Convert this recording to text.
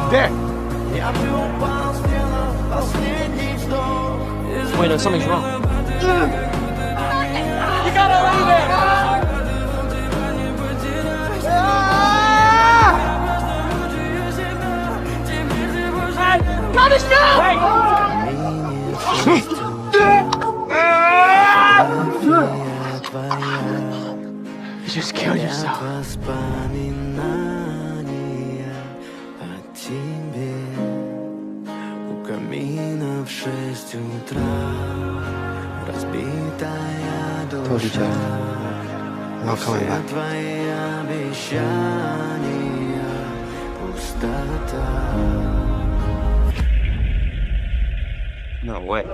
Где? Wait, no, something's wrong. You gotta leave it! Punish me! You just killed yourself. Told you, Jeff. I'm not coming back. No way.